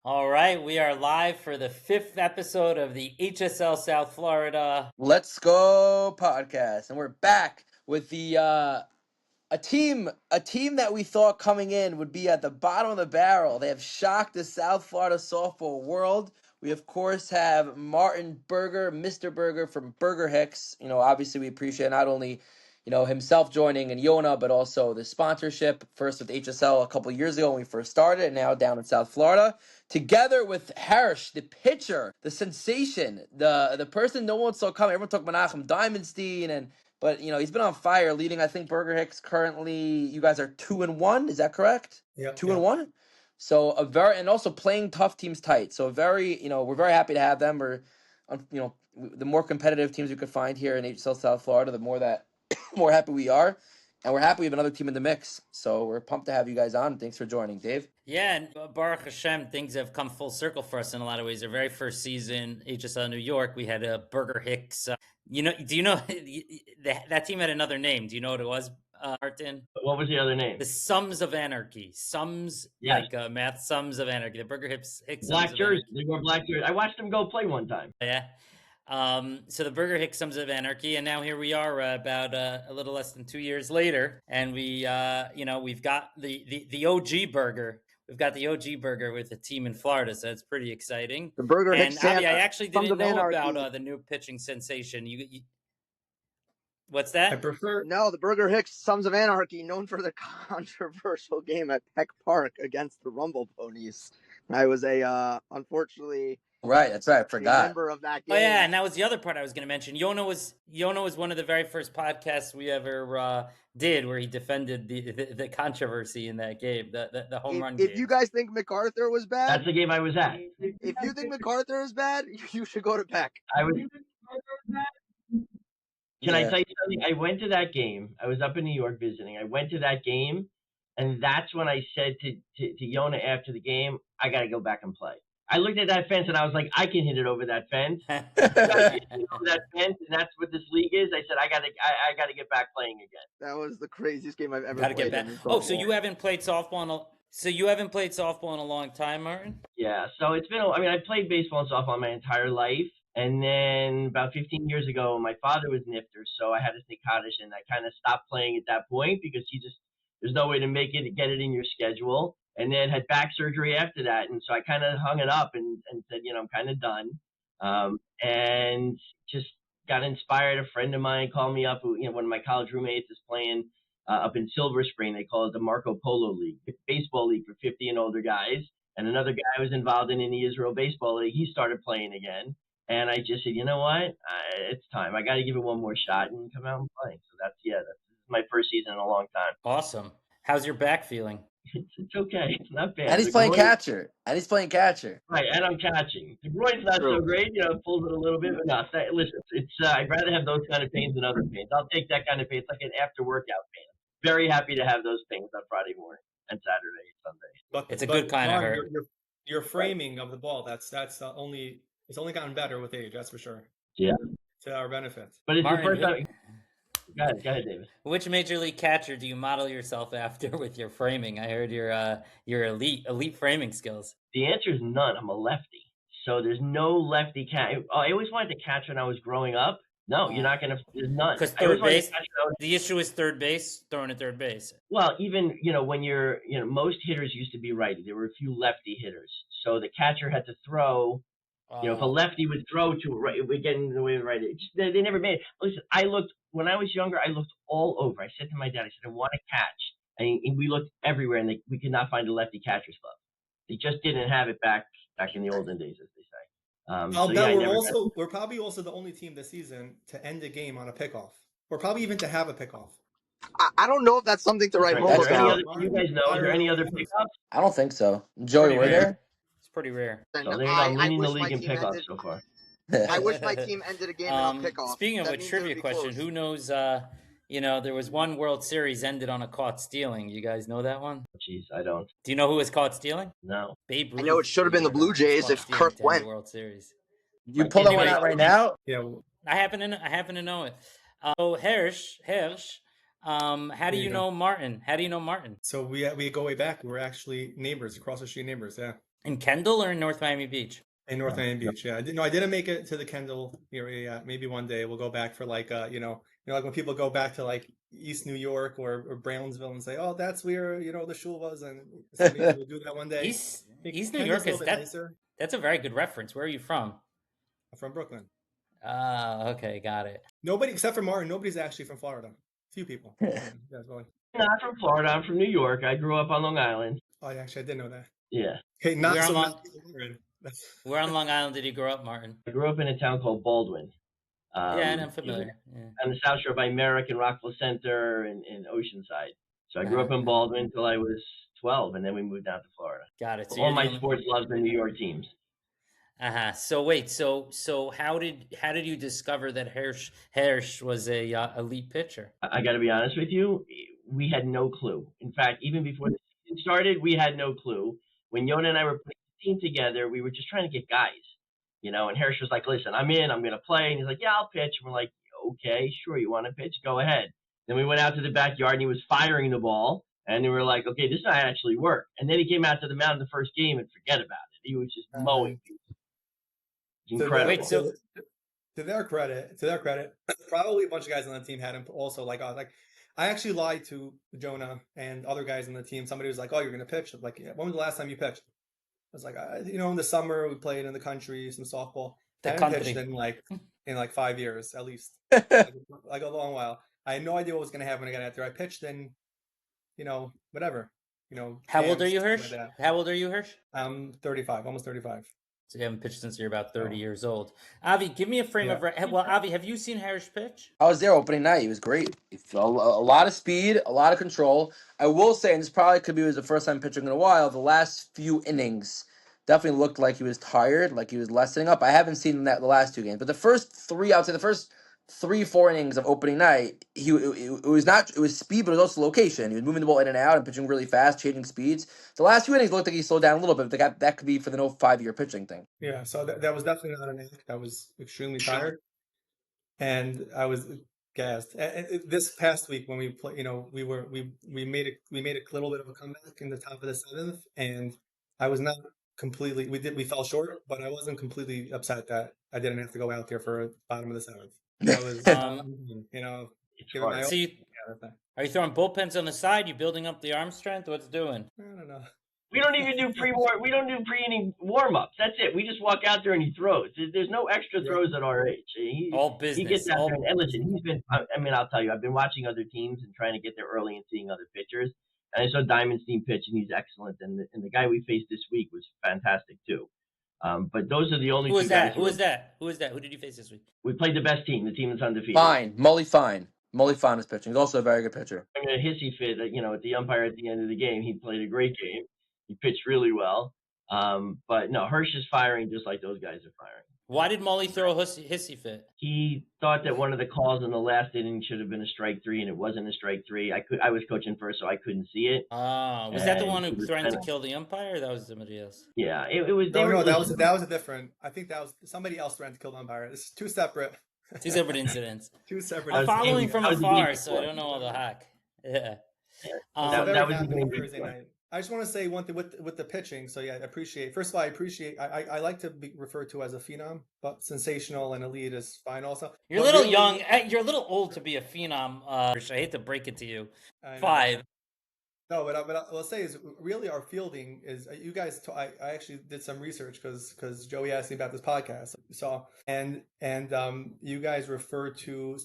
All right, we are live for the 5th episode of the HSL South Florida Let's Go podcast, and we're back with the a team that we thought coming in would be at the bottom of the barrel. They have shocked the South Florida softball world. We of course have Martin Berger, Mr. Berger from Berger Hicks. Obviously we appreciate not only himself joining and Yona, but also the sponsorship. First with HSL a couple of years ago when we first started, and now down in South Florida. Together with Hersh, the pitcher, the sensation, the person no one saw coming. Everyone talked Menachem Diamondstein, but he's been on fire, leading. I think Berger Hicks currently. You guys are 2-1. Is that correct? Yeah, 2-1. So and also playing tough teams tight. So we're very happy to have them. The more competitive teams we could find here in HSL South Florida, the more happy we are. And we're happy we have another team in the mix. So we're pumped to have you guys on. Thanks for joining, Dave. Yeah, and Baruch Hashem, things have come full circle for us in a lot of ways. Our very first season, HSL New York, we had a Berger Hicks. Do you know that team had another name? Do you know what it was, Martin? What was the other name? The Sums of Anarchy. Sums, Yes. like math Sums of Anarchy. The Berger Hicks. Black jersey. They wore black jersey. I watched them go play one time. Yeah. So the Berger Hicks Sums of Anarchy, and now here we are about a little less than 2 years later, and we've got the OG Berger. We've got the OG Berger with a team in Florida, so it's pretty exciting. The Berger Hicks. And Avi, I actually didn't know about the new pitching sensation. You what's that? I prefer the Berger Hicks Sons of Anarchy, known for the controversial game at Peck Park against the Rumble Ponies. I was unfortunately. Right, that's right. I forgot. Member of that game. Oh yeah, and that was the other part I was going to mention. Yona was one of the very first podcasts we ever did, where he defended the controversy in that game, the home run game. If you guys think MacArthur was bad, that's the game I was at. If you think MacArthur is bad, you should go to Peck. Can I tell you something? I went to that game. I was up in New York visiting. I went to that game, and that's when I said to Yona after the game, I got to go back and play. I looked at that fence and I was like, I can hit it over that fence. And that's what this league is. I said, I gotta get back playing again. That was the craziest game I've ever played. Get back. Oh, so you haven't played softball in a long time, Martin? Yeah. So it's been. I played baseball and softball my entire life, and then about 15 years ago, my father was nifter, so I had to take Kaddish, and I kind of stopped playing at that point because there's no way to get it in your schedule. And then had back surgery after that. And so I kind of hung it up and said, I'm kind of done. And just got inspired. A friend of mine called me up, one of my college roommates is playing up in Silver Spring. They call it the Marco Polo League, baseball league for 50 and older guys. And another guy was involved in the Israel Baseball League. He started playing again. And I just said, you know what? It's time. I got to give it one more shot and come out and play. So that's my first season in a long time. Awesome. How's your back feeling? It's okay. It's not bad. And he's playing catcher. Right, and I'm catching. The groin's not so great. It pulls it a little bit, but no. Listen, it's I'd rather have those kind of pains than other pains. I'll take that kind of pain. It's like an after workout pain. Very happy to have those pains on Friday morning and Saturday and Sunday. It's a good kind of hurt. Your framing of the ball. It's only gotten better with age. That's for sure. Yeah. To our benefit. But it's Martin, the first time. Go ahead, David. Which major league catcher do you model yourself after with your framing? I heard your elite framing skills. The answer is none. I'm a lefty, so there's no lefty catch. I always wanted to catch when I was growing up. No, you're not gonna. There's none. Because third base. The issue is third base. Throwing at third base. Well, even when you're most hitters used to be righty. There were a few lefty hitters, so the catcher had to throw. If a lefty would throw to a right, it would get in the way of the right. They never made it. Listen, when I was younger, I looked all over. I said to my dad, I said, I want to catch. And we looked everywhere, and we could not find a lefty catcher's glove. They just didn't have it back in the olden days, as they say. We're probably also the only team this season to end a game on a pickoff, or probably even to have a pickoff. I don't know if that's something to write home about. You guys know? Are there any other pickoffs? I don't think so. Joey, were there? Pretty rare. So they're leading the league in pickoffs so far. I wish my team ended a game in a pickoff. Speaking of a trivia question, who knows? There was one World Series ended on a caught stealing. You guys know that one? Jeez, I don't. Do you know who was caught stealing? No. Babe Ruth. I know it should have been the Blue Jays if Kirk went. World Series. You pull that one out right now? Yeah. I happen to know it. So Hersh. How do you know Martin? How do you know Martin? So we go way back. We're actually neighbors, across the street neighbors. Yeah. In Kendall or in North Miami Beach? in North Miami Beach. Yeah, I didn't make it to the Kendall area yet. Maybe one day we'll go back for like like when people go back to like East New York or Brownsville and say, oh, that's where the shul was, and so maybe we'll do that one day. East I think East New Kendall's York a little is bit that. nicer. That's a very good reference. Where are you from? I'm from Brooklyn. Ah, okay, got it. Nobody except for Martin. Nobody's actually from Florida. Few people. Yeah, well, Not from Florida. I'm from New York. I grew up on Long Island. oh, actually, I didn't know that. Yeah. Okay, Where on not Long Martin. That's Where on Long Island did you grow up, Martin? I grew up in a town called Baldwin. Yeah, and I'm familiar. Yeah. On the South Shore by Merrick and Rockville Center and Oceanside. So I grew up in Baldwin until I was 12, and then we moved down to Florida. Got it. So All you're the my only. sports loves are New York teams. So wait, so how did you discover that Hersh was a elite pitcher? I got to be honest with you, we had no clue. In fact, even before the season started, we had no clue. When Yona and I were putting the team together, we were just trying to get guys, and Hersh was like, listen, I'm going to play. And he's like, yeah, I'll pitch. And we're like, okay, sure. You want to pitch? Go ahead. Then we went out to the backyard and he was firing the ball. And we were like, okay, this might actually work. And then he came out to the mound the first game and forget about it. He was just mowing. Incredible. Wait, so to their credit, probably a bunch of guys on the team had him also like I actually lied to Jonah and other guys on the team. Somebody was like, "Oh, you're gonna pitch." Like, yeah, when was the last time you pitched? I was like, in the summer we played in the country some softball. I haven't pitched in like 5 years at least, like a long while. I had no idea what was gonna happen when I got out there. I pitched in, whatever, how old are you, camps, Hersh? like that. How old are you, Hersh? I'm 35, almost 35. So you haven't pitched since you're about 30 years old. Avi, give me a frame of well, Avi, have you seen Hersh pitch? I was there opening night. He was great. A lot of speed, a lot of control. I will say, and this probably could be his the first time pitching in a while, the last few innings definitely looked like he was tired, like he was lessening up. I haven't seen that the last two games, but the first three, I would say the first 3-4 innings of opening night, it was speed, but it was also location. He was moving the ball in and out and pitching really fast, changing speeds. The last few innings looked like he slowed down a little bit, but that could be for the 5-year pitching thing. Yeah, so that was definitely not an act. I was extremely tired, and I was gassed. And this past week when we play, we made a little bit of a comeback in the top of the seventh, and I was not completely. We fell short, but I wasn't completely upset that I didn't have to go out there for bottom of the seventh. I was, giving my So are you throwing bullpens on the side? You building up the arm strength? What's doing? I don't know. We don't even do pre-inning warm-ups. That's it. We just walk out there and he throws. There's no extra throws at our age. All business. He gets out there and listen, he's been. I mean, I'll tell you, I've been watching other teams and trying to get there early and seeing other pitchers. And I saw Diamondstein pitch, and he's excellent. And the guy we faced this week was fantastic too. But those are the only Who two is that? guys. Who is that? Who did you face this week? We played the best team, the team that's undefeated. Mully Fine. Mully Fine is pitching. He's also a very good pitcher. I'm going to hissy fit, at the umpire at the end of the game. He played a great game. He pitched really well. But no, Hersh is firing just like those guys are firing. Why did Mully throw a hissy fit? He thought that one of the calls in the last inning should have been a strike three, and it wasn't a strike three. I was coaching first, so I couldn't see it. Was that the one who threatened to kill the umpire, or that was somebody else? Yeah, it was. No, that was a different. I think that was somebody else threatened to kill the umpire. It's two separate incidents. Two separate. I'm following from afar, so I don't know all the hack. Yeah. That was Thursday night. I just want to say one thing with the pitching. So yeah, First of all, I like to be referred to as a phenom, but sensational and elite is fine also. You're a little young. You're a little old to be a phenom. I hate to break it to you. 5. No, but I'll say is really our fielding is you guys. I actually did some research because Joey asked me about this podcast. So and you guys referred to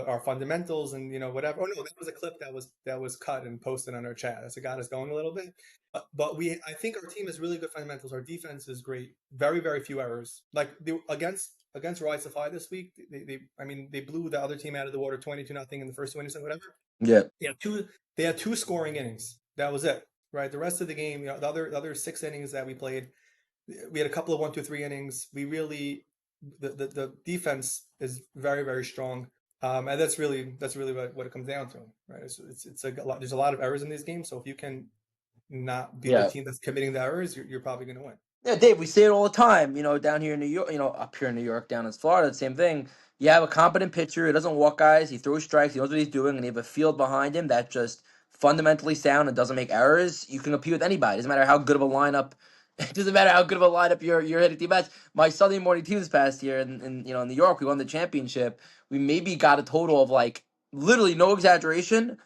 our fundamentals and whatever. Oh no, that was a clip that was cut and posted on our chat. That's got us going a little bit. But I think our team has really good fundamentals. Our defense is great. Very very few errors. Like against Rise of Fly this week, they blew the other team out of the water 22-0 in the first 2 innings and whatever. Yeah. They had 2 scoring innings. That was it, right? The rest of the game, the other 6 innings that we played, we had a couple of 1, 2, 3 innings. We really, the defense is very, very strong, and that's really what it comes down to, right? It's a lot. There's a lot of errors in these games, so if you can not be the team that's committing the errors, you're probably going to win. Yeah, Dave, we say it all the time. Down here in New York, up here in New York, down in Florida, the same thing. You have a competent pitcher. He doesn't walk guys. He throws strikes. He knows what he's doing, and you have a field behind him that just fundamentally sound and doesn't make errors. You can compete with anybody. Doesn't matter how good of a lineup It doesn't matter how good of a lineup you're hitting team match. My Sunday morning team this past year in New York, we won the championship. We maybe got a total of like literally no exaggeration.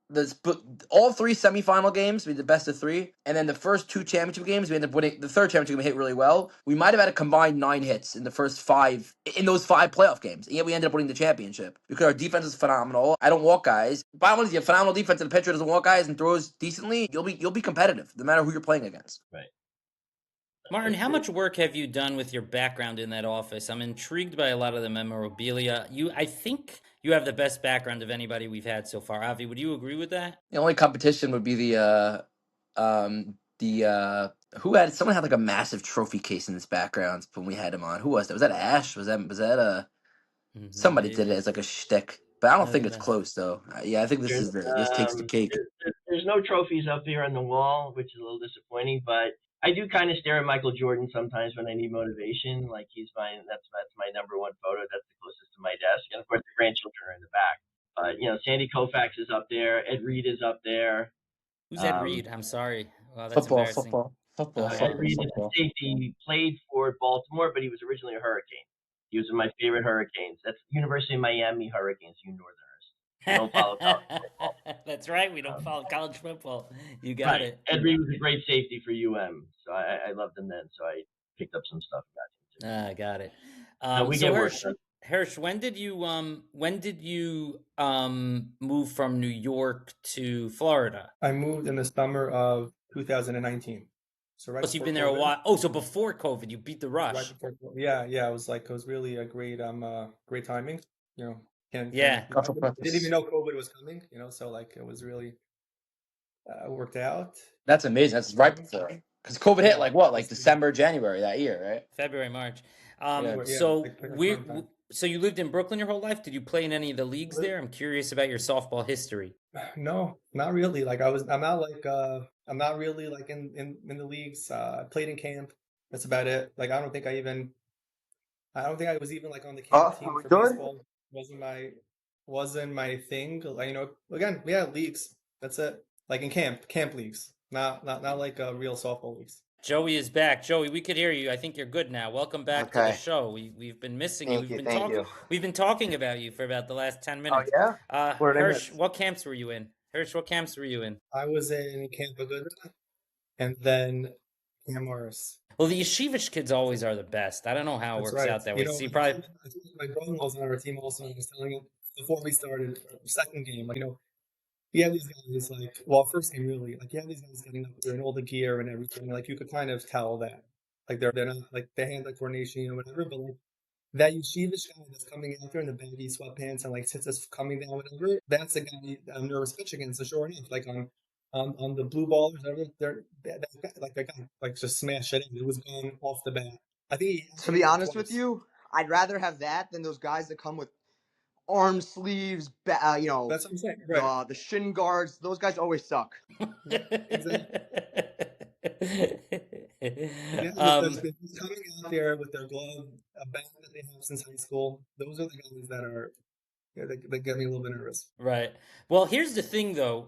But all three semifinal games, we did the best of three, and then the first two championship games, we ended up winning. The third championship game hit really well. We might have had a combined 9 hits in the first 5 in those 5 playoff games, and yet we ended up winning the championship because our defense is phenomenal. I don't walk guys. Bottom line is, you have phenomenal defense, and the pitcher doesn't walk guys and throws decently. You'll be competitive no matter who you're playing against. Right. Martin, how much work have you done with your background in that office? I'm intrigued by a lot of the memorabilia. I think you have the best background of anybody we've had so far. Avi, would you agree with that? The only competition would be someone had like a massive trophy case in his background when we had him on. Who was that? Was that Ash? Was that somebody did it as like a shtick? But I don't think it's close though. Yeah, I think this takes the cake. There's no trophies up here on the wall, which is a little disappointing. But I do kind of stare at Michael Jordan sometimes when I need motivation. Like that's my number one photo. That's the closest to my desk, and of course the grandchildren are in the back. But Sandy Koufax is up there. Ed Reed is up there. Who's Ed Reed? I'm sorry. Wow, that's embarrassing. Football. Ed Reed is a safety. He played for Baltimore, but he was originally a Hurricane. He was one of my favorite Hurricanes. That's University of Miami Hurricanes, you Northerners. We don't follow college football. That's right. We don't follow college football. You got it. Ed Reed was a great safety for UM, so I loved him then. So I picked up some stuff about him too. Got it. Hersh, when did you move from New York to Florida? I moved in the summer of 2019. So right. So you've been there a while. Oh, so before COVID, you beat the rush. Right before COVID. Yeah. It was really a great timing. I didn't even know COVID was coming. So like it was really worked out. That's amazing. That's right before, because COVID hit like December, January that year, right? February, March. So you lived in Brooklyn your whole life? Did you play in any of the leagues there? I'm curious about your softball history. No, not really. Like I'm not really like in the leagues. I played in camp. That's about it. Like I don't think I was even like on the camp team for baseball. Wasn't my thing. Like, again, we had leagues. That's it. Like in camp leagues. Not like real softball leagues. Joey is back. Joey, we could hear you. I think you're good now. Welcome back to the show. We've been missing you. We've been talking about you for about the last 10 minutes. Oh yeah. Hersh, what camps were you in? Hersh, what camps were you in? I was in Camp Berger and then Camp Morris. Well, the yeshivish kids always are the best. I don't know how it works out that way. See, probably my brother-in-law's on our team also. I was telling him before we started second game, yeah, these guys first game really, yeah, these guys getting up there in all the gear and everything. Like you could kind of tell that, they're not like they hand like coordination or whatever, but like that yeshivish guy that's coming out there in the baggy sweatpants and sits us coming down whatever. That's the guy I'm nervous pitch against. So sure enough, on the blue ballers, that guy just smashed it in. It was gone off the bat. I think to be honest with you, I'd rather have that than those guys that come with arm sleeves, that's what I'm saying. Right. The shin guards, those guys always suck. Yeah, exactly. Coming out there with their glove, a bat that they have since high school, those are the guys that are, that get me a little bit nervous. Right. Well, here's the thing, though.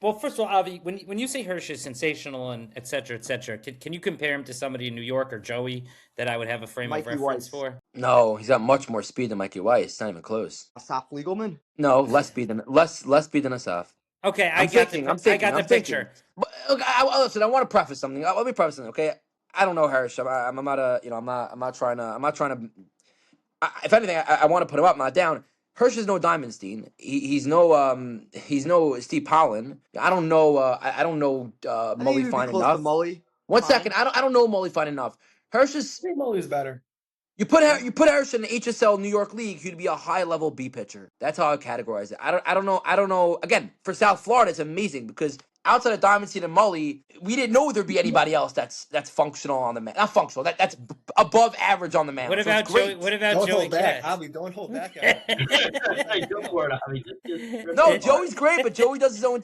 Well, first of all, Avi, when you say Hersh is sensational and et cetera, can you compare him to somebody in New York or Joey that I would have a frame of reference for? No, he's got much more speed than Mikey Weiss. It's not even close. Asaf Fliegelman? No, less speed than Asaf. Okay, I got the picture. But, okay, listen, I want to preface something. Let me preface something. Okay, I don't know Hersh. I'm not trying to. If anything, I want to put him up, not down. Hersh is no Diamondstein. He's no Steve Pollen. I don't know. I don't know Mully fine enough. One second. I don't know Mully fine enough. Hersh is. I think Mully's better. You put Hersh in the HSL New York League, he'd be a high level B pitcher. That's how I categorize it. I don't know. Again, for South Florida, it's amazing because outside of Diamondstein and Mully, we didn't know there'd be anybody else that's functional on the mound. Not functional. That's above average on the mound. What about Joey? What about Joey Katz? Avi, don't hold back. No, Joey's great, but Joey does his own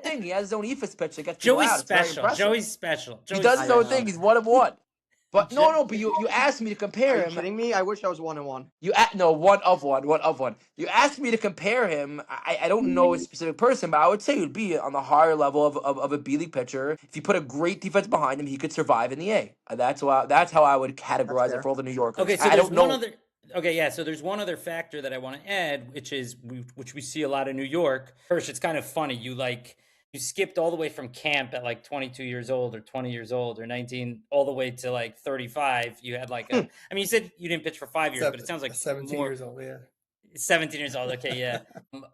thing. He has his own ephus pitch that gets people out. Joey's special. He does his own thing. He's one of one. But no. But you asked me to Are compare you him. kidding me? I wish I was 1-1. No, one of one. You asked me to compare him. I don't know a specific person, but I would say he'd be on the higher level of a B League pitcher. If you put a great defense behind him, he could survive in the A. That's how I would categorize it fair. for all the New Yorkers. Okay, so I there's don't one know. other. Okay, yeah. So there's one other factor that I want to add, which we see a lot in New York. First, it's kind of funny. You skipped all the way from camp at like 22 years old or 20 years old or 19 all the way to like 35. You had like a. I mean, you said you didn't pitch for 5 years, but it sounds like 17 more. years old. Yeah. 17 years old. Okay, yeah.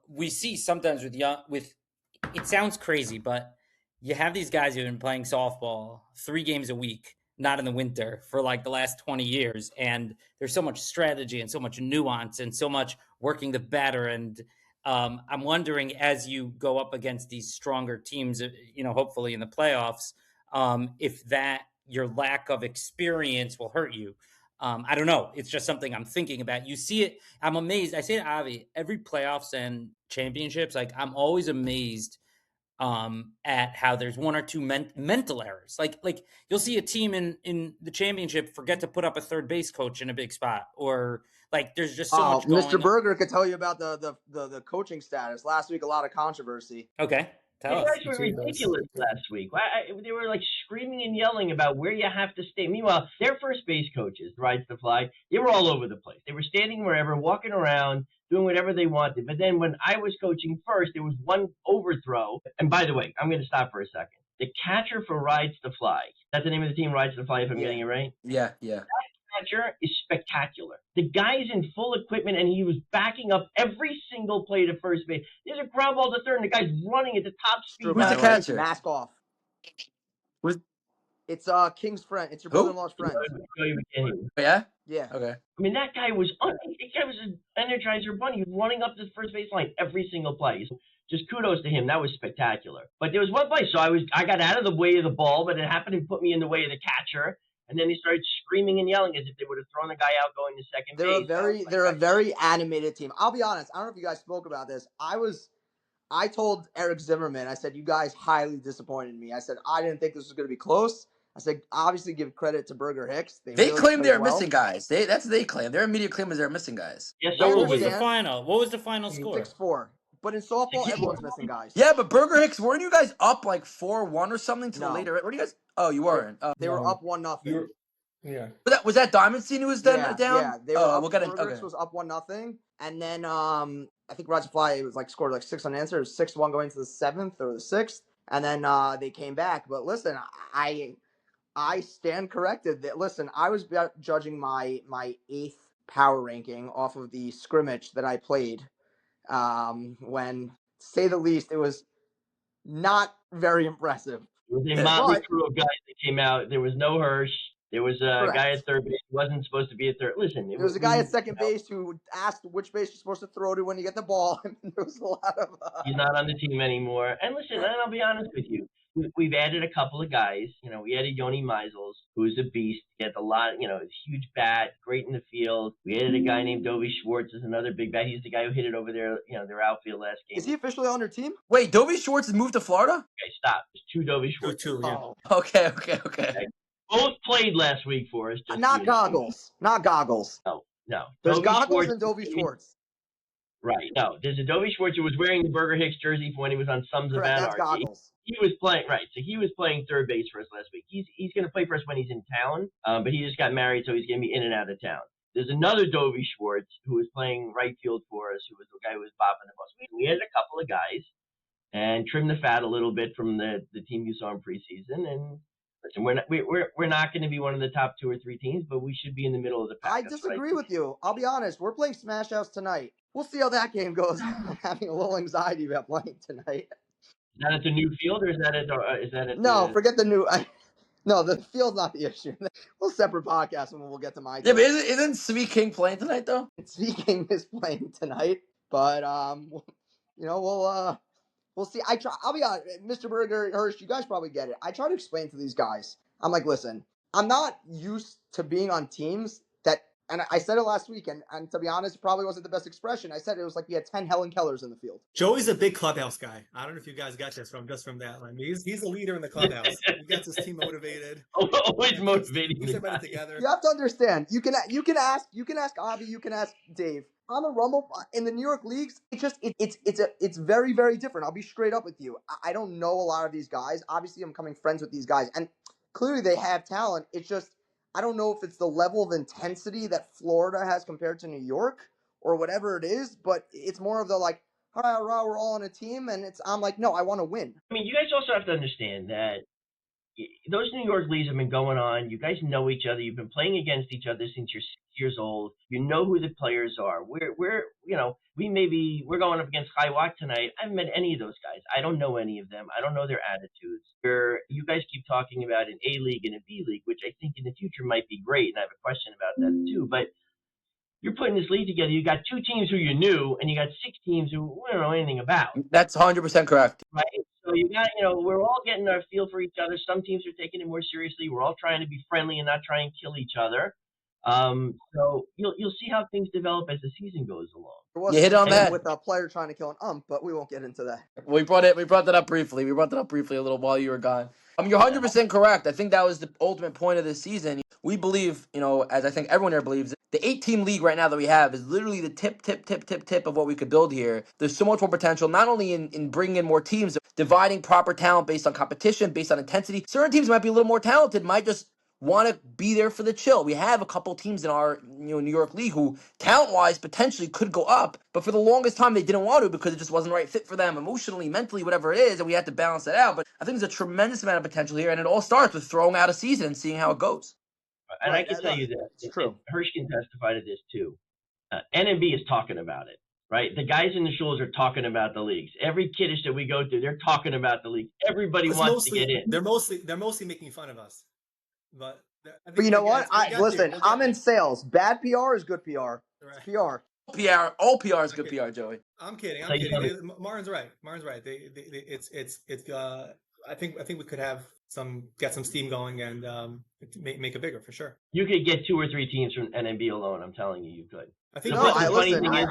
We see sometimes with it sounds crazy, but you have these guys who've been playing softball 3 games a week, not in the winter, for like the last 20 years. And there's so much strategy and so much nuance and so much working the batter. And I'm wondering, as you go up against these stronger teams, hopefully in the playoffs, if that your lack of experience will hurt you. I don't know. It's just something I'm thinking about. You see it. I'm amazed. I say to Avi, every playoffs and championships, like I'm always amazed at how there's one or two mental errors. Like you'll see a team in the championship forget to put up a third base coach in a big spot, or like there's just so much going Mr. Berger could tell you about the coaching status. Last week, a lot of controversy. Okay, You tell us. guys were ridiculous last week. They were like screaming and yelling about where you have to stay. Meanwhile, their first base coaches, Rides to Fly, they were all over the place. They were standing wherever, walking around, doing whatever they wanted. But then when I was coaching first, there was one overthrow. And by the way, I'm going to stop for a second. The catcher for Rides to Fly, that's the name of the team, Rides to Fly, if I'm getting it right? Yeah. Catcher is spectacular. The guy's in full equipment, and he was backing up every single play to first base. There's a ground ball to third, and the guy's running at the top speed. Who's the catcher? Mask off. Who's- It's King's friend. It's your Who? brother-in-law's friend. Yeah. Yeah. Okay. I mean, that guy was an Energizer bunny. He was running up the first base line every single play. So just kudos to him. That was spectacular. But there was one play, so I got out of the way of the ball, but it happened to put me in the way of the catcher. And then they started screaming and yelling as if they would have thrown the guy out going to second base. They're a very animated team. I'll be honest. I don't know if you guys spoke about this. I told Eric Zimmerman, I said, you guys highly disappointed me. I said, I didn't think this was going to be close. I said, obviously give credit to Berger Hicks. They really claim they're well. missing guys. That's what they claim. Their immediate claim is they're missing guys. Yes, So what was was the final? What was the final score? 6-4. But in softball, everyone's missing guys. Yeah, but Berger Hicks, weren't you guys up like 4-1 or something till No. later? Were you guys? Oh, you weren't. They were up 1-0. Yeah. But was that Diamond Scene who was down? Yeah, they were up. Okay. Berger was up 1-0, and then I think Roger Fly was like scored like 6 unanswered. It was 6-1 going to the 7th or the 6th, and then they came back. But listen, I stand corrected. That listen, I was judging my 8th power ranking off of the scrimmage that I played. When, to say the least, it was not very impressive. It was a motley crew of guys that came out. There was no Hersh. There was a guy at third base who wasn't supposed to be at third. Listen, there was a guy at second base who asked which base you're supposed to throw to when you get the ball. There was a lot of. He's not on the team anymore. And listen, and I'll be honest with you. We've added a couple of guys. We added Yoni Meisels, who's a beast. He has a lot, huge bat, great in the field. We added a guy named Dovey Schwartz, is another big bat. He's the guy who hit it over there, their outfield last game. Is he officially on their team? Wait, Dovey Schwartz has moved to Florida? Okay, stop. There's 2 Dovey Schwartz. Two, yeah. Oh. Okay. Both played last week for us. Not goggles. Not goggles. No. There's Dovey goggles Schwartz, and Dovey Schwartz. Right. No, there's a Dovey Schwartz who was wearing the Berger Hicks jersey for when he was on Sons of Correct, Anarchy. that's goggles. He was playing so he was playing third base for us last week. He's going to play for us when he's in town, but he just got married, so he's going to be in and out of town. There's another Dovey Schwartz who was playing right field for us, who was the guy who was bopping the bus. We had a couple of guys and trimmed the fat a little bit from the team you saw in preseason. And listen, we're not going to be one of the top 2 or 3 teams, but we should be in the middle of the pack. I disagree with you. I'll be honest. We're playing Smash House tonight. We'll see how that game goes. I'm having a little anxiety about playing tonight. Is that at the new field, or is that at No, forget the new. No, the field's not the issue. We'll separate podcast and we'll get to my. Yeah, but isn't Sweet King playing tonight though? Sweet King is playing tonight, but we'll see. I'll be honest, Mr. Berger, Hersh, you guys probably get it. I try to explain to these guys. I'm like, listen, I'm not used to being on teams that And I said it last week, and to be honest, it probably wasn't the best expression. I said it was like we had 10 Helen Kellers in the field. Joey's a big clubhouse guy. I don't know if you guys got this from that. I mean, he's a leader in the clubhouse. He gets his team motivated. Always motivating Keeps the everybody guy. together. You have to understand. You can ask Avi, you can ask Dave. On the Rumble in the New York leagues, it's very, very different. I'll be straight up with you. I don't know a lot of these guys. Obviously, I'm becoming friends with these guys, and clearly they have talent. It's just I don't know if it's the level of intensity that Florida has compared to New York or whatever it is, but it's more of the like, hurrah, hurrah, we're all on a team, and I'm like, no, I want to win. I mean, you guys also have to understand that those New York leagues have been going on. You guys know each other. You've been playing against each other since you're 6 years old. You know who the players are. We're we're going up against Highwalk tonight. I haven't met any of those guys. I don't know any of them. I don't know their attitudes. You guys keep talking about an A league and a B league, which I think in the future might be great, and I have a question about that too. But you're putting this league together. You got 2 teams who you knew, and you got 6 teams who we don't know anything about. That's 100% correct. Right. So you got, we're all getting our feel for each other. Some teams are taking it more seriously. We're all trying to be friendly and not try and kill each other. So you'll see how things develop as the season goes along. You hit on that with a player trying to kill an ump, but we won't get into that. We brought that up briefly. We brought that up briefly a little while you were gone. You're 100% correct. I think that was the ultimate point of this season. We believe, as I think everyone here believes, the 8-team league right now that we have is literally the tip of what we could build here. There's so much more potential, not only in bringing in more teams, dividing proper talent based on competition, based on intensity. Certain teams might be a little more talented, might just want to be there for the chill. We have a couple teams in our New York league who talent-wise potentially could go up, but for the longest time they didn't want to because it just wasn't the right fit for them emotionally, mentally, whatever it is, and we had to balance it out. But I think there's a tremendous amount of potential here, and it all starts with throwing out a season and seeing how it goes. And I can tell you this, it's true. Hersh can testify to this too. NMB is talking about it, right? The guys in the shows are talking about the leagues. Every kiddish that we go to, they're talking about the leagues. Everybody wants to get in. They're mostly making fun of us. But you know what? I'm in sales. Bad PR is good PR. It's PR. All PR is good PR, Joey. I'm kidding. Martin's right. I think we could get some steam going and make it bigger for sure. You could get 2 or 3 teams from NMB alone. I'm telling you, you could. I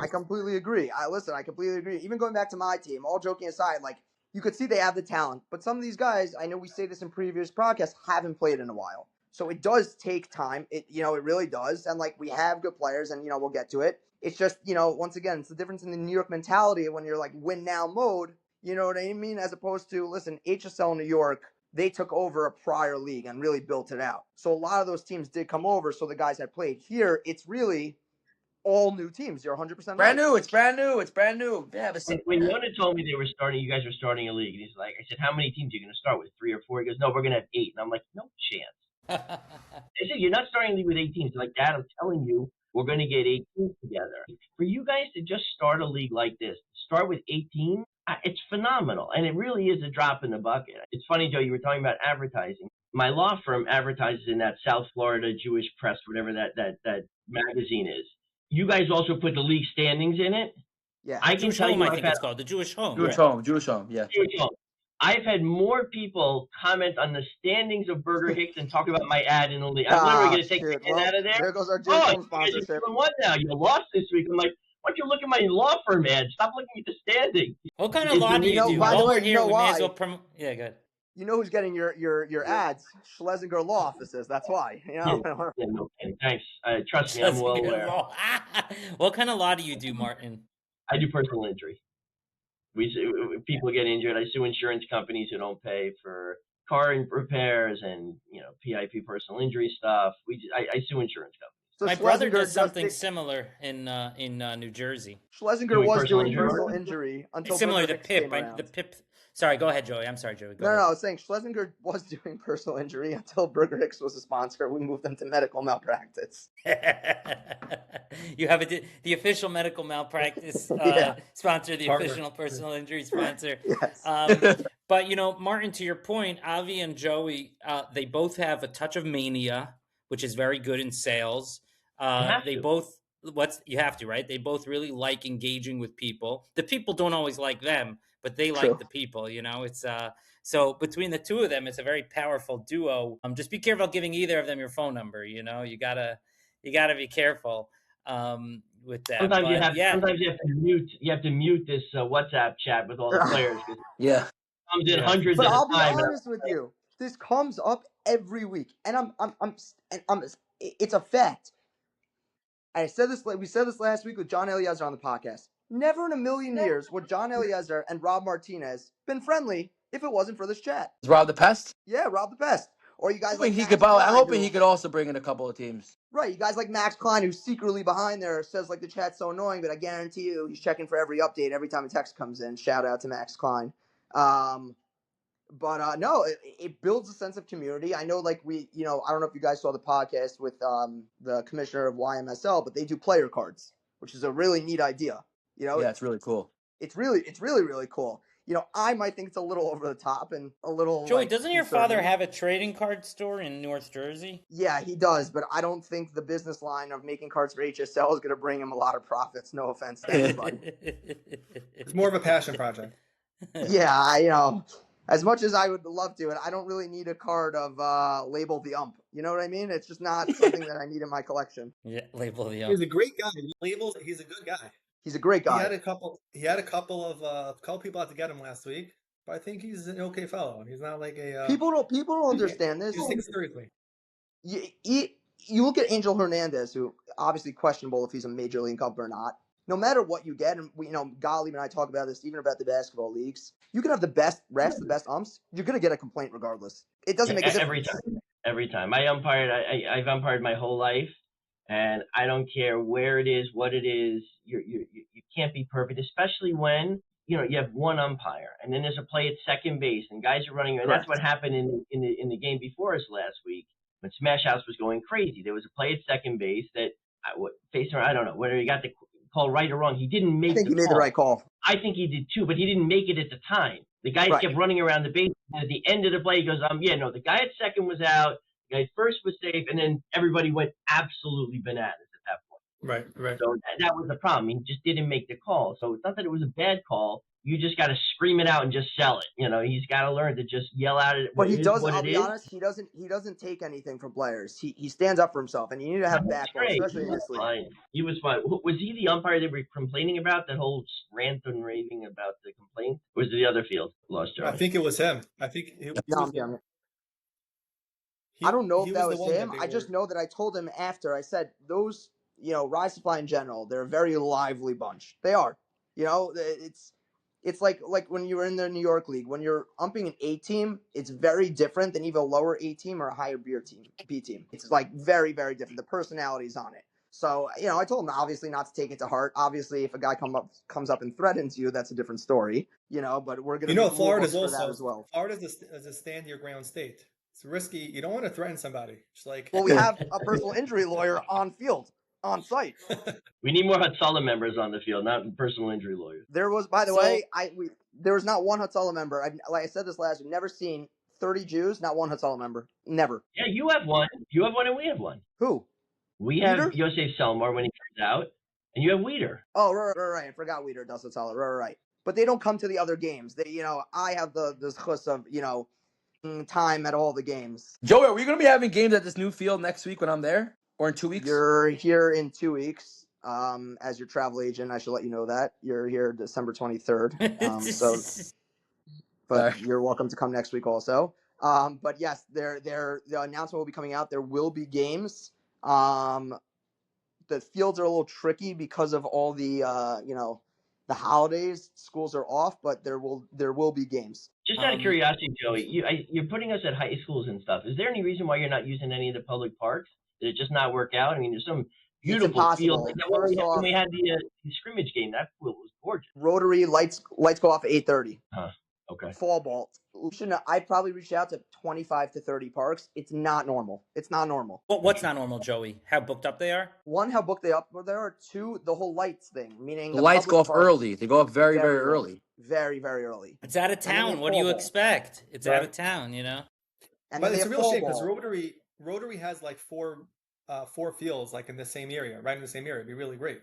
completely agree. I completely agree. Even going back to my team, all joking aside, like you could see they have the talent, but some of these guys, I know we say this in previous podcasts, haven't played in a while. So it does take time. It really does. And like we have good players and we'll get to it. It's just, once again, it's the difference in the New York mentality when you're like win now mode, you know what I mean? As opposed to, listen, HSL New York, they took over a prior league and really built it out. So a lot of those teams did come over. So the guys that played here, it's really all new teams. You're 100% right. Brand new. It's brand new. Yeah, when Yona told me you guys were starting a league, and he's like, I said, how many teams are you going to start with? 3 or 4? He goes, no, we're going to have 8. And I'm like, no chance. I said, you're not starting a league with 8 teams. Like, Dad, I'm telling you, we're going to get 8 teams together. For you guys to just start a league like this, start with 8 teams, it's phenomenal. And it really is a drop in the bucket. It's funny, Joe, you were talking about advertising. My law firm advertises in that South Florida Jewish Press, whatever that magazine is. You guys also put the league standings in it? Yeah. I can tell you, I think it's called the Jewish Home. Jewish Home, yeah. Jewish Home. I've had more people comment on the standings of Berger Hicks and talk about my ad in the league. I'm literally going to take the ad out of there. There goes our Jewish Home sponsorship. You're what now? You lost this week. I'm like, why don't you look at my law firm ad? Stop looking at the standings. What kind of law do you do? By the way, we may as well promote. Yeah, good. You know who's getting your ads? Schlesinger Law Offices. That's why. Yeah, no kidding. Thanks. Trust me, I'm well aware. What kind of law do you do, Martin? I do personal injury. People get injured. I sue insurance companies who don't pay for car repairs and PIP personal injury stuff. I sue insurance companies. So my brother does something similar in New Jersey. Schlesinger was doing personal injury until similar to PIP. The PIP. Sorry, go ahead, Joey. I'm sorry, Joey. No, I was saying Schlesinger was doing personal injury until Berger Hicks was a sponsor. We moved them to medical malpractice. You have the official medical malpractice sponsor, the official personal injury sponsor. Yes. But Martin, to your point, Avi and Joey, they both have a touch of mania, which is very good in sales. They both. You have to, right? They both really like engaging with people. The people don't always like them, but they like the people, it's so between the two of them, it's a very powerful duo. Just be careful giving either of them your phone number. You gotta you got to be careful with that. Sometimes you But have yeah, sometimes you have to mute this WhatsApp chat with all the players because Yeah. it comes in Yeah. hundreds But at a I'll be time. honest with you. This comes up every week, and it's a fact. I said this. We said this last week with John Eliezer on the podcast. Never in a million years would John Eliezer and Rob Martinez been friendly if it wasn't for this chat. Is Rob the Pest? Yeah, Rob the Best. Or you guys Hoping like he Max could. Klein, I'm hoping who- he could also bring in a couple of teams. Right, you guys like Max Klein, who's secretly behind there, says like the chat's so annoying, but I guarantee you he's checking for every update every time a text comes in. Shout out to Max Klein. But no, it builds a sense of community. I know, like I don't know if you guys saw the podcast with the commissioner of YMSL, but they do player cards, which is a really neat idea. Yeah, it's really cool. It's really cool. I might think it's a little over the top and a little. Joey, like, doesn't your concerning. father have a trading card store in North Jersey? Yeah, he does, but I don't think the business line of making cards for HSL is going to bring him a lot of profits. No offense to anybody. It's more of a passion project. Yeah, as much as I would love to, and I don't really need a card of label the ump. You know what I mean? It's just not something that I need in my collection. Yeah, label the He's a great guy. Labels. He's a good guy. He's a great guy. He had a couple of people out to get him last week, but I think he's an okay fellow. He's not like a People don't understand this. He's taken seriously. You look at Angel Hernandez, who obviously questionable if he's a major league ump or not. No matter what you get, and Gottlieb and I talk about this, even about the basketball leagues, you can have the best refs, the best umps. You're gonna get a complaint regardless. It doesn't make a difference. Every time. I've umpired my whole life, and I don't care where it is, what it is. You can't be perfect, especially when you have one umpire, and then there's a play at second base, and guys are running. And that's what happened in the game before us last week when Smash House was going crazy. There was a play at second base that I don't know whether he got the call right or wrong. He didn't make. I think he made the right call. I think he did too, but he didn't make it at the time. The guys kept running around the base. And at the end of the play, he goes, the guy at second was out. The guy at first was safe, and then everybody went absolutely bananas at that point. Right. So that was the problem. He just didn't make the call. So it's not that it was a bad call. You just got to scream it out and just sell it. He's got to learn to just yell out at it. But he does. I'll be honest. He doesn't take anything from players. He stands up for himself, and you need to have backbone, especially in this league. Fine. He was fine. Was he the umpire they were complaining about? That whole rant and raving about the complaint? Or was it the other field? Lost Johnny. I think it was him. I think I don't know if that was him. I just know that I told him after. I said those, Rise to Fly in general, they're a very lively bunch. They are. It's like when you were in the New York League, when you're umping an A team, it's very different than even a lower A team or a higher B team. It's like very, very different. The personalities on it. So, I told him obviously not to take it to heart. Obviously, if a guy comes up and threatens you, that's a different story. But we're gonna Florida's also that as well. Florida's a stand your ground state. It's risky. You don't want to threaten somebody. Just like we have a personal injury lawyer on field. On site. We need more Hatzalah members on the field, not personal injury lawyers. There was, by the way, there was not one Hatzalah member. Like I said this last week, never seen 30 Jews, not one Hatzalah member. Never. Yeah, you have one. You have one and we have one. Who? We have Yosef Selmar when he comes out, and you have Weeder. Oh, right. I forgot Weeder does Hatzalah. Right. But they don't come to the other games. They, I have the chus of, time at all the games. Joey, are we going to be having games at this new field next week when I'm there? Or in 2 weeks? You're here in 2 weeks. As your travel agent, I should let you know that. You're here December 23rd. But you're welcome to come next week also. But yes, the announcement will be coming out. There will be games. The fields are a little tricky because of all the the holidays. Schools are off, but there will be games. Just out of curiosity, Joey, you're putting us at high schools and stuff. Is there any reason why you're not using any of the public parks? Did it just not work out? I mean, there's some beautiful fields. Like when we had the scrimmage game, that field was gorgeous. Rotary lights go off at 8:30. Okay. Fall ball. I probably reached out to 25 to 30 parks. It's not normal. Well, what's not normal, Joey? How booked up they are? One, how booked they up. But there are two, the whole lights thing, meaning the lights go off early. They go up very, very early. Very, very early. It's out of town. What do you expect? It's out of town, And but it's a real shame because Rotary has like four fields like in the same area, right in the same area. It'd be really great.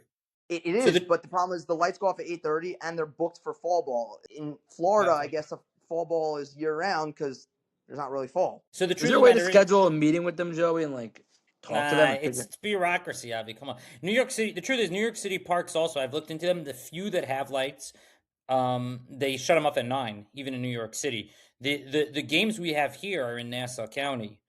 It is, but the problem is the lights go off at 8:30 and they're booked for fall ball. In Florida, I guess fall ball is year round because there's not really fall. So the truth is there a way to schedule a meeting with them, Joey, and like talk to them. I It's figure. bureaucracy, Avi. Come on, New York City. The truth is, New York City parks also. I've looked into them. The few that have lights, they shut them off at 9, even in New York City. The games we have here are in Nassau County,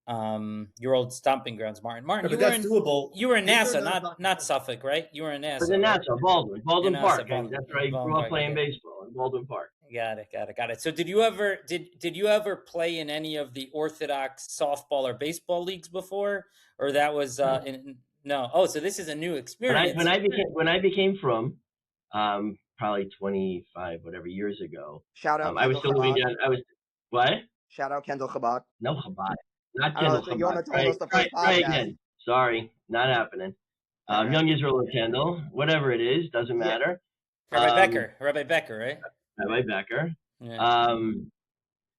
your old stomping grounds, Martin. Martin, Yeah, but that's doable. you were in These are Nassau, not not Suffolk, right? You were in I was Nassau, in right? Nassau, Baldwin In Nassau, Park. And that's where I grew up playing okay. baseball in Baldwin Park. Got it. So did you ever play in any of the Orthodox softball or baseball leagues before, or that was no? Oh, so this is a new experience. When I became from, probably 25 whatever years ago. Shout out I was Kendall still living Chabad. down. I was what? Shout out Kendall Chabad. No Chabad, not I don't know. Kendall So Yona Chabad. told us the first Try podcast. again. Sorry, not happening. All right. Young Israel or Kendall, whatever it is, doesn't Yeah. matter. Rabbi Becker, right? Rabbi Becker. Yeah.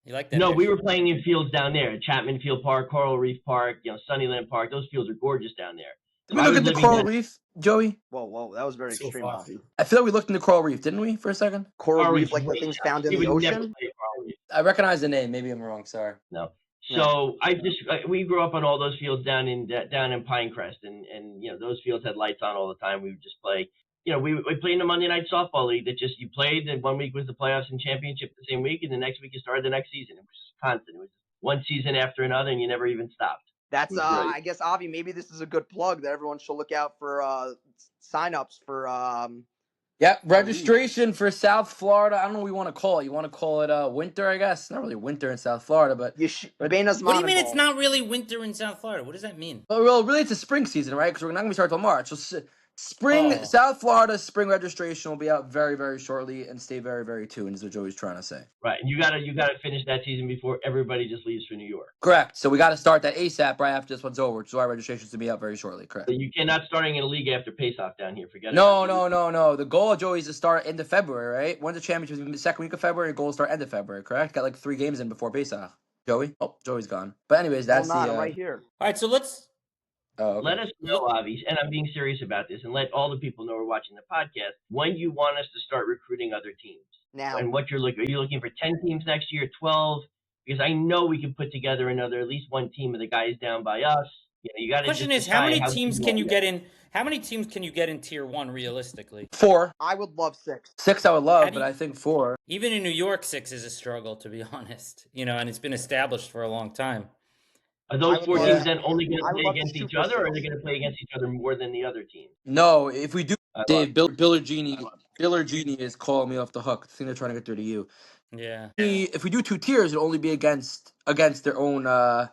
You like that? No, Hersh? we were playing in fields down there, Chapman Field Park, Coral Reef Park, Sunnyland Park. Those fields are gorgeous down there. Did we look at the Coral Reef, Joey? Whoa, that was very So extreme, far. Avi. I feel like we looked into Coral Reef, didn't we, for a second? Coral Reef, Reef, like the way things down. found in We the would never ocean. play Coral Reef. I recognize the name. Maybe I'm wrong. Sorry. No. So we grew up on all those fields down in Pinecrest, and those fields had lights on all the time. We would just play. We played in the Monday Night Softball League that just you played, and 1 week was the playoffs and championship the same week, and the next week you started the next season. It was just constant. It was one season after another, and you never even stopped. That's I guess, Avi, maybe this is a good plug that everyone should look out for signups for Yeah, registration for South Florida. I don't know what you want to call it. You want to call it winter, I guess. Not really winter in South Florida, but what do you mean it's not really winter in South Florida? What does that mean? Well, really, it's a spring season, right? Because we're not going to start till March. So spring, South Florida spring registration will be out very, very shortly, and stay very, very tuned. Is what Joey's trying to say. Right, and you gotta finish that season before everybody just leaves for New York. Correct. So we got to start that ASAP right after this one's over, which is why registration's to be out very shortly. Correct. So you cannot starting in a league after Pace-Off down here. Forget it. No. The goal of Joey is to start end of February, right? When's the championship? The second week of February. The goal is start end of February. Correct. Got like 3 games in before Pace-Off. Joey. Oh, Joey's gone. But anyways, that's I'm right here. All right, so let's. Okay. Let us know, Avi, and I'm being serious about this, and let all the people know we're watching the podcast when you want us to start recruiting other teams. Now, and what you're looking. Are you looking for 10 teams next year, 12? Because I know we can put together at least one team of the guys down by us. You got to. Question is, how many teams can you get in? How many teams can you get in Tier 1 realistically? 4. I would love 6. 6 I would love, but I think 4. Even in New York, 6 is a struggle, to be honest. And it's been established for a long time. Are those 4 teams then only going to play against each other, or are they going to play against each other more than the other teams? No, if we do, Dave, Biller Genie is calling me off the hook. I think they're trying to get through to you. Yeah. If we do 2 tiers, it'll only be against their own those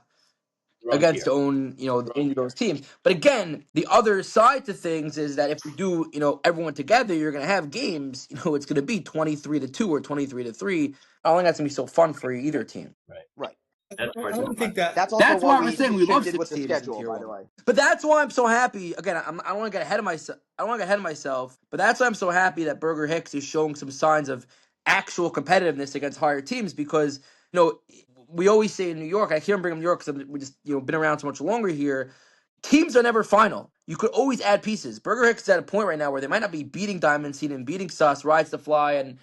teams. But again, the other side to things is that if we do, everyone together, you're gonna have games. It's gonna be 23-2 or 23-3. I don't think that's gonna be so fun for either team. Right. I don't think that. That's also why we're saying we love 6 with the teams schedule, in Tier by the 1. way. But that's why I'm so happy. Again, I don't want to get ahead of myself. But that's why I'm so happy that Berger Hicks is showing some signs of actual competitiveness against higher teams. Because we always say in New York, I hear him bring up New York because we just been around so much longer here. Teams are never final. You could always add pieces. Berger Hicks is at a point right now where they might not be beating Diamond Seed and beating Sus, Rides to Fly, and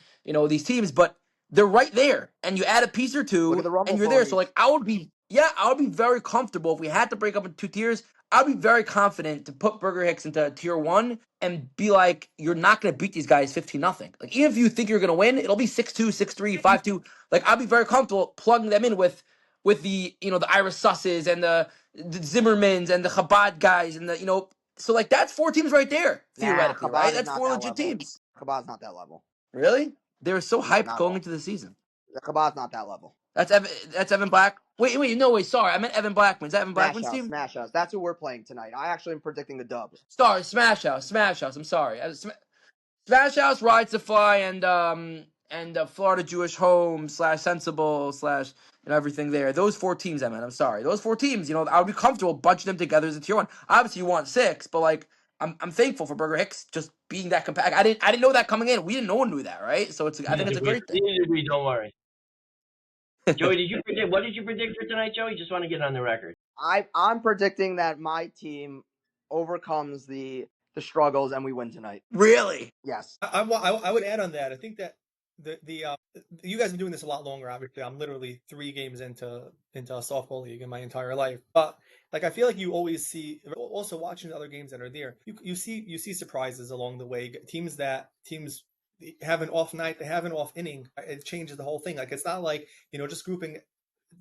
these teams, but they're right there. And you add a piece or two, and you're there. So I would be very comfortable if we had to break up into 2 tiers. I'd be very confident to put Berger Hicks into Tier 1 and be like, you're not going to beat these guys 15-0. Like, even if you think you're going to win, it'll be 6-2, 6-3, 5-2. Like, I'd be very comfortable plugging them in with the the Ira Susses and the Zimmermans and the Chabad guys and so like that's 4 teams right there theoretically, right? That's 4 legit teams. Chabad's not that level. Really? They were so hyped going into the season. Chabad's not that level. That's Evan Black. Wait, sorry, I meant Evan Blackman. Is that Evan Blackman's team? Smash House. That's who we're playing tonight. I actually am predicting the dub. Sorry, Smash House. I'm sorry. Smash House, Rides to Fly, and Florida Jewish Home / Sensible / everything there. Those 4 teams, I meant. I'm sorry. Those 4 teams. I would be comfortable bunching them together as a Tier 1. Obviously, you want 6, but I'm thankful for Berger Hicks just being that compact. I didn't know that coming in. No one knew that, right? So I think it's a great thing. Don't worry. Joey, what did you predict for tonight, Joey? Just want to get on the record. I'm predicting that my team overcomes the struggles and we win tonight. Really? Yes. I would add on that. I think that you guys have been doing this a lot longer. Obviously, I'm literally 3 games into a softball league in my entire life. But like, I feel like you always see, also watching the other games that are there, you see surprises along the way. Teams have an off night, they have an off inning. It changes the whole thing. Like, it's not like, just grouping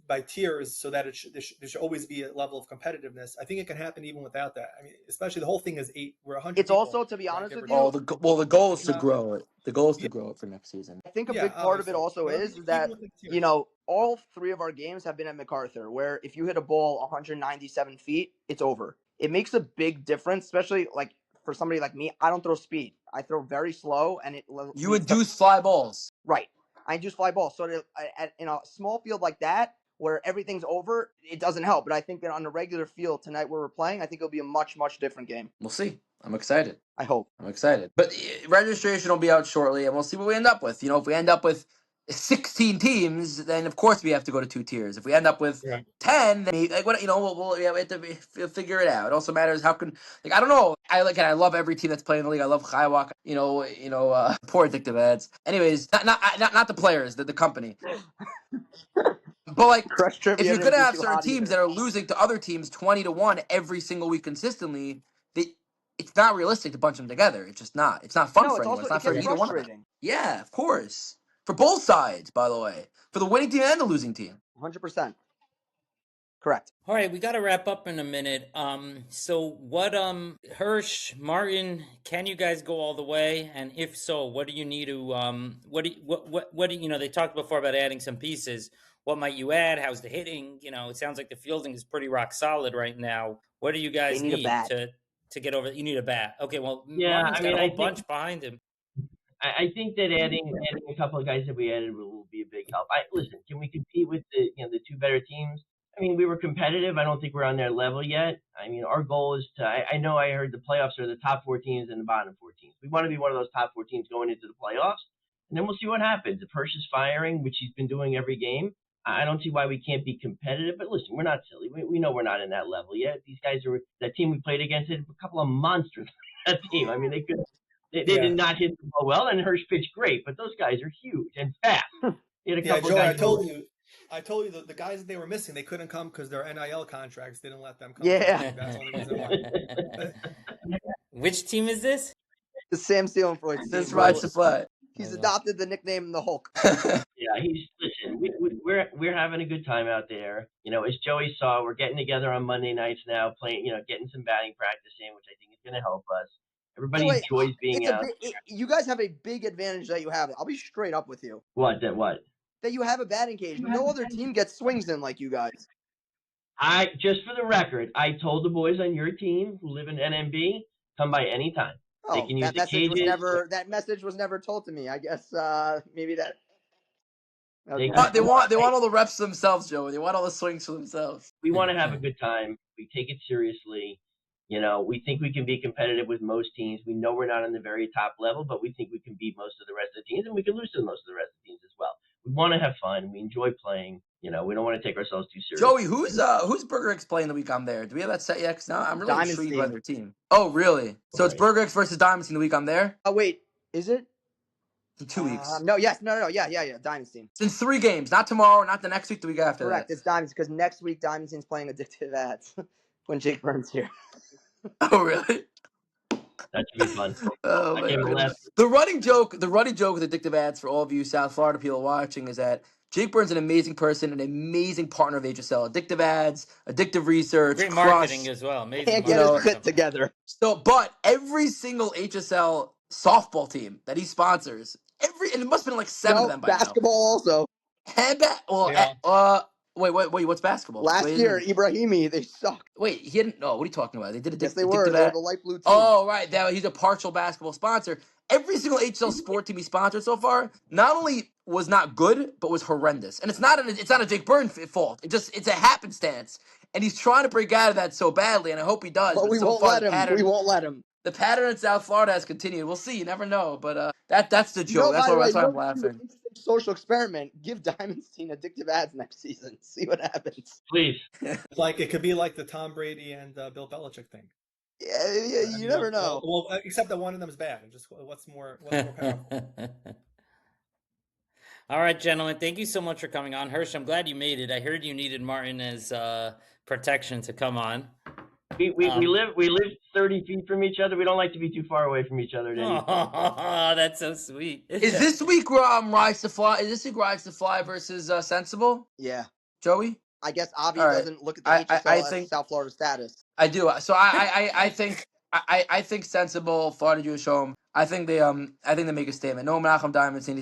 by tiers so that there should always be a level of competitiveness. I think it can happen even without that. I mean, especially the whole thing is we're 100 It's people. also, to be right, honest give or with take. you, the goal is It's to not- grow it. The goal is to Yeah. grow it for next season. I think a Yeah, big part of it obviously. also But is even that, with the tiers. all 3 of our games have been at MacArthur, where if you hit a ball 197 feet, it's over. It makes a big difference, especially like for somebody like me. I don't throw speed. I throw very slow, and it You leads to induce fly balls. right. I just fly balls. So in a small field like that, where everything's over, it doesn't help. But I think that on a regular field tonight where we're playing, I think it'll be a much, much different game. We'll see. I'm excited. I hope. I'm excited. But registration will be out shortly, and we'll see what we end up with. If we end up with 16 teams, then of course we have to go to 2 tiers. If we end up with Yeah. 10, then we have to figure it out. It also matters how can I don't know. I love every team that's playing in the league. I love Chaiwak. Poor addictive ads. Anyways, not the players, the company. But like, Crush trivia if you're didn't gonna do have too certain hot teams either. that are losing to other teams 20-1 every single week consistently, it's not realistic to bunch them together. It's just not. It's not fun No, for it's anyone. also It's it not for gets either one of them. frustrating. Yeah, of course. For both sides, by the way. For the winning team and the losing team. 100%. Correct. All right, we got to wrap up in a minute. So what, Hersh, Martin, can you guys go all the way? And if so, what do you need to, what do you know? They talked before about adding some pieces. What might you add? How's the hitting? It sounds like the fielding is pretty rock solid right now. What do you guys need a need bat. to get over? You need a bat. Okay, well, Yeah, Martin's I got a mean, whole bunch behind him. I think that adding a couple of guys that we added will be a big help. Listen, can we compete with the 2 better teams? I mean, we were competitive. I don't think we're on their level yet. I mean, our goal is to. I know I heard the playoffs are the top 4 teams and the bottom 4 teams. We want to be one of those top 4 teams going into the playoffs, and then we'll see what happens. If Hersh is firing, which he's been doing every game, I don't see why we can't be competitive. But listen, we're not silly. We know we're not in that level yet. These guys are that team we played against. A couple of monsters. That team. I mean, they could. They did not hit the ball well, and Hersh pitched great, but those guys are huge and fast. They had a couple Joey, of guys. I told you the guys that they were missing, they couldn't come because their NIL contracts didn't let them come. Yeah. That's the only reason why. Which team is this? The Sam Seelenfreud team. Since rides to fly. He's adopted the nickname the Hulk. Yeah, listen. We're having a good time out there. As Joey saw, we're getting together on Monday nights now, playing. Getting some batting practice in, which I think is going to help us. Everybody enjoys being out. You guys have a big advantage that you have. I'll be straight up with you. What? That you have a batting cage. No other team gets swings in like you guys. Just for the record, I told the boys on your team who live in NMB, come by anytime. They can use the cages. That message was never told to me. I guess maybe that. Okay. They want all the reps themselves, Joey. They want all the swings for themselves. We want to have a good time. We take it seriously. We think we can be competitive with most teams. We know we're not on the very top level, but we think we can beat most of the rest of the teams, and we can lose to most of the rest of the teams as well. We want to have fun. We enjoy playing. We don't want to take ourselves too seriously. Joey, who's Berger X playing the week I'm there? Do we have that set yet? Because now I'm really intrigued by their team. Oh, really? So it's Berger X versus Diamonds Team the week I'm there? Oh, wait. Is it? In 2 weeks. No. Yeah. Diamonds Team. It's in 3 games. Not tomorrow, not the next week, the week after that. Correct. It's Diamonds because next week Diamonds Team's playing Addictive Ads when Jake Burns here. Oh, really? That should be fun. Oh, my goodness. The running joke with Addictive Ads for all of you South Florida people watching is that Jake Burns is an amazing person, an amazing partner of HSL. Addictive Ads, Addictive Research, great marketing as well. Amazing. Can't get his shit together. So, but every single HSL softball team that he sponsors, and it must have been like 7 of them by basketball now. also. Wait, what's basketball? Last year, Ibrahimi, they sucked. Wait, he didn't. No, what are you talking about? They did Yes, they were. They were the light blue team. Oh, right. He's a partial basketball sponsor. Every single HSL sport team he sponsored so far not only was not good, but was horrendous. And it's not a Jake Burns fault. It's a happenstance. And he's trying to break out of that so badly, and I hope he does. But we won't let him. We won't let him. The pattern in South Florida has continued. We'll see. You never know. But that's the joke. That's why I'm laughing. Social experiment. Give Diamonds Team Addictive Ads next season. See what happens. Please. It could be like the Tom Brady and Bill Belichick thing. Yeah, you never know. Well, except that one of them is bad. And just what's more powerful. All right, gentlemen. Thank you so much for coming on. Hersh, I'm glad you made it. I heard you needed Martin as protection to come on. We live 30 feet from each other. We don't like to be too far away from each other at any point. Oh, that's so sweet. Is this week Rise to Fly? Is this week Rise to Fly versus Sensible? Yeah. Joey? I guess Avi All right. doesn't look at the I HSL as think- South Florida status. I do. So I think I think Sensible Florida Jewish Home. I think they make a statement. No Menachem Diamondstein.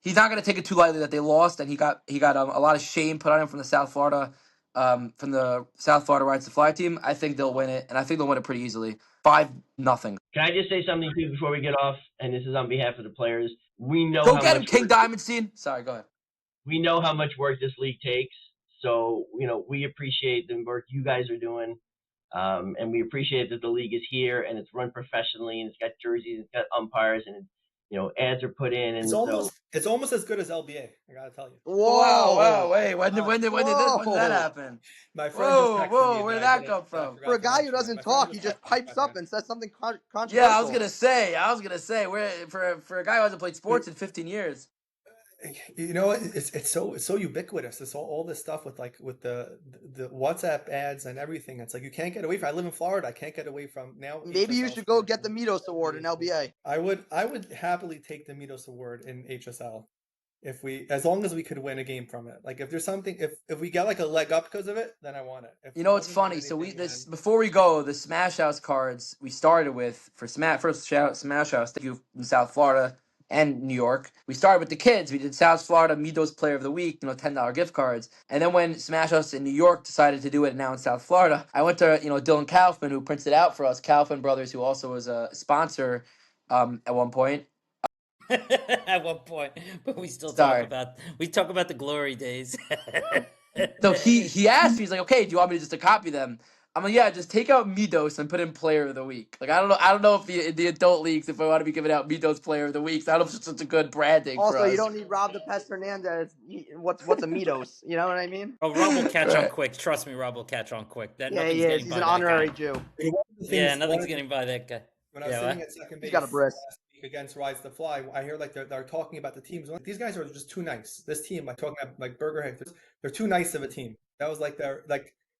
He's not gonna take it too lightly that they lost, and he got a lot of shame put on him from the South Florida Rise to Fly team. I think they'll win it, and I think they'll win it pretty easily, 5-0. Can I just say something too before we get off? And this is on behalf of the players. We know Go how get him, much King work, Diamondstein. Sorry, go ahead. we know how much work this league takes. So we appreciate the work you guys are doing. And we appreciate that the league is here and it's run professionally and it's got jerseys, it's got umpires, and ads are put in. And It's almost as good as LBA. I gotta tell you. Whoa! Wow! Wait, when did that happen? My friend just texted me. Where did that come from? For a guy who doesn't talk, he just pipes up and says something controversial. Yeah, I was gonna say, for a guy who hasn't played sports in 15 years. It's so ubiquitous. It's all this stuff with the WhatsApp ads and everything. It's like you can't get away from. I live in Florida. I can't get away from now. Maybe you HSL should go sports. get the Mitos Award in LBA. I would happily take the Mitos Award in HSL as long as we could win a game from it. Like if there's something, if we get like a leg up because of it, then I want it. It's funny. So before we go, the Smash House cards we started with for first shout out Smash House. Thank you in South Florida and New York. We started with the kids. We did South Florida Mitos Player of the Week, $10 gift cards. And then when Smash House in New York decided to do it now in South Florida, I went to Dylan Kaufman, who prints it out for us. Kaufman Brothers, who also was a sponsor at one point. At one point, but we still talk about the glory days. So he asked me, he's like, okay, do you want me to just to copy them? I'm like, yeah, just take out Mitos and put in Player of the Week. Like I don't know if the adult leagues, if I want to be giving out Mitos Player of the Week, I don't know if it's such a good branding. Also, for us. You don't need Rob the Pest Hernandez. What's a Mitos? You know what I mean? Oh, Rob will catch on quick. Trust me, Rob will catch on quick. He's an honorary Jew. Yeah, nothing's getting by that guy. When I was sitting at second base, he's got a bris. Last week against Rise to Fly, I hear like they're talking about the teams. These guys are just too nice. This team, like talking about like Berger, they're too nice of a team. That was like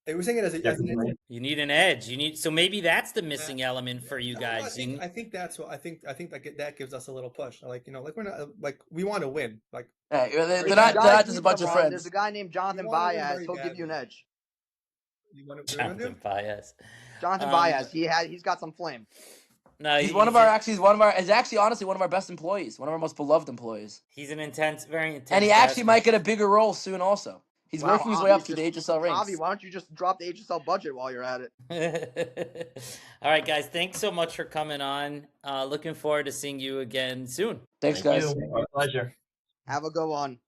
they were saying it as an you need an edge. So maybe that's the missing element for you guys. I think that's what I think that gives us a little push. Like we're not like we want to win. Like they're not just a bunch of friends. There's a guy named Jonathan Baez. He'll give you an edge. Jonathan Baez. Jonathan Baez. He's got some flame. No, he's honestly one of our best employees, one of our most beloved employees. He's an very intense. And he actually might get a bigger role soon also. He's working his way up through the HSL ranks. Avi, why don't you just drop the HSL budget while you're at it? All right, guys. Thanks so much for coming on. Looking forward to seeing you again soon. Thanks, guys. Our pleasure. Have a good one.